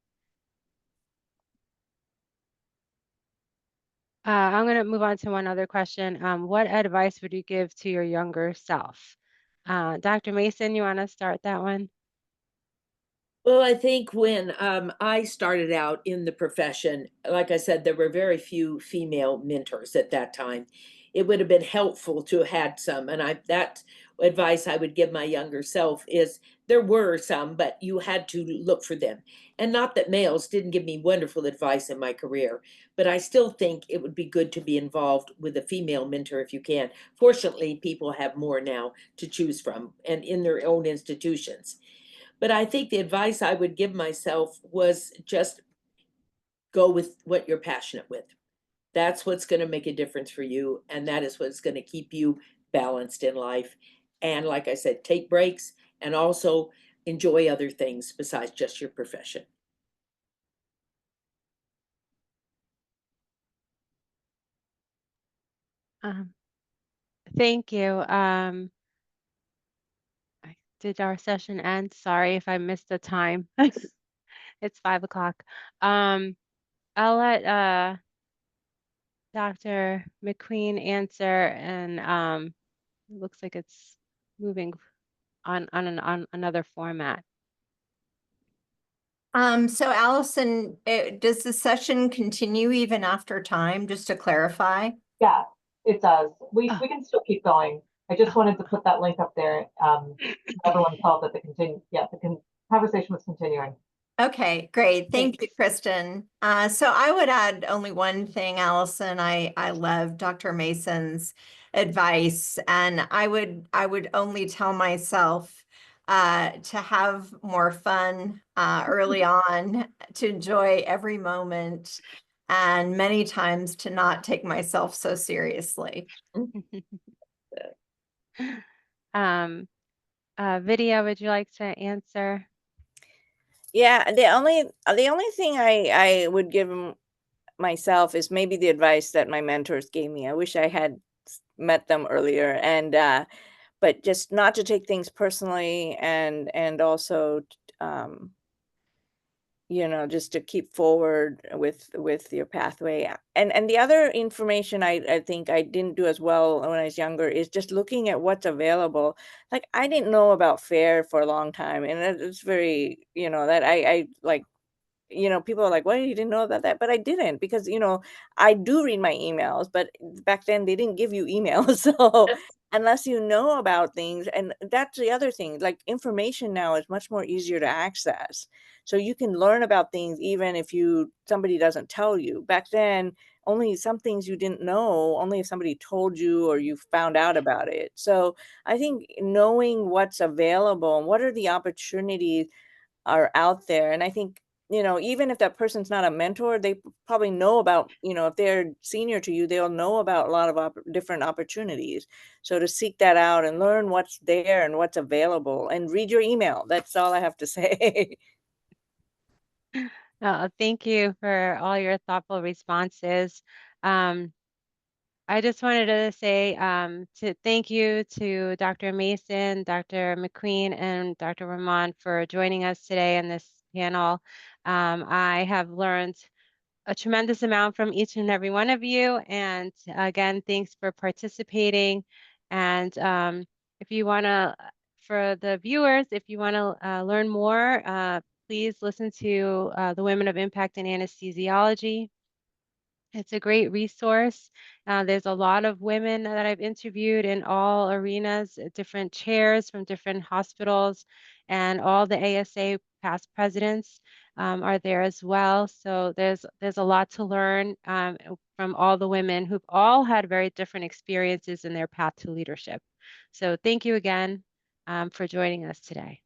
I'm going to move on to one other question. What advice would you give to your younger self? Dr. Mason, you want to start that one? Well, I think when I started out in the profession, like I said, there were very few female mentors at that time. It would have been helpful to have had some, and that advice I would give my younger self is there were some, but you had to look for them. And not that males didn't give me wonderful advice in my career, but I still think it would be good to be involved with a female mentor if you can. Fortunately, people have more now to choose from and in their own institutions. But I think the advice I would give myself was just go with what you're passionate with. That's what's going to make a difference for you. And that is what's going to keep you balanced in life. And like I said, take breaks and also enjoy other things besides just your profession. Thank you. Did our session end? Sorry if I missed the time. It's 5 o'clock. I'll let Dr. McQueen answer, and it looks like it's moving on another format. So Allison, does the session continue even after time, just to clarify? Yeah, it does. We can still keep going. I just wanted to put that link up there. Everyone felt that the conversation was continuing. Okay, great. Thank you, Kristen. So I would add only one thing, Allison. I love Dr. Mason's advice, and I would only tell myself to have more fun early on, to enjoy every moment, and many times to not take myself so seriously. Vidya, would you like to answer? Yeah, the only thing I would give myself is maybe the advice that my mentors gave me. I wish I had met them earlier, and but just not to take things personally, and also just to keep forward with your pathway. And the other information I think I didn't do as well when I was younger is just looking at what's available. Like, I didn't know about FAIR for a long time, and it's very, that I like, people are like, well, you didn't know about that, but I didn't, because, I do read my emails, but back then they didn't give you emails. So unless you know about things, and that's the other thing, like, information now is much more easier to access. So you can learn about things even if somebody doesn't tell you. Back then, only some things you didn't know, only if somebody told you or you found out about it. So I think knowing what's available and what are the opportunities are out there. And I think, even if that person's not a mentor, they probably know about, if they're senior to you, they'll know about a lot of different opportunities. So to seek that out and learn what's there and what's available, and read your email. That's all I have to say. Thank you for all your thoughtful responses. I just wanted to say to thank you to Dr. Mason, Dr. McQueen, and Dr. Raman for joining us today in this panel. I have learned a tremendous amount from each and every one of you. And again, thanks for participating. And if you want to, for the viewers, if you want to learn more, please listen to the Women of Impact in Anesthesiology. It's a great resource. There's a lot of women that I've interviewed in all arenas, different chairs from different hospitals, and all the ASA past presidents are there as well. So there's a lot to learn from all the women who've all had very different experiences in their path to leadership. So thank you again for joining us today.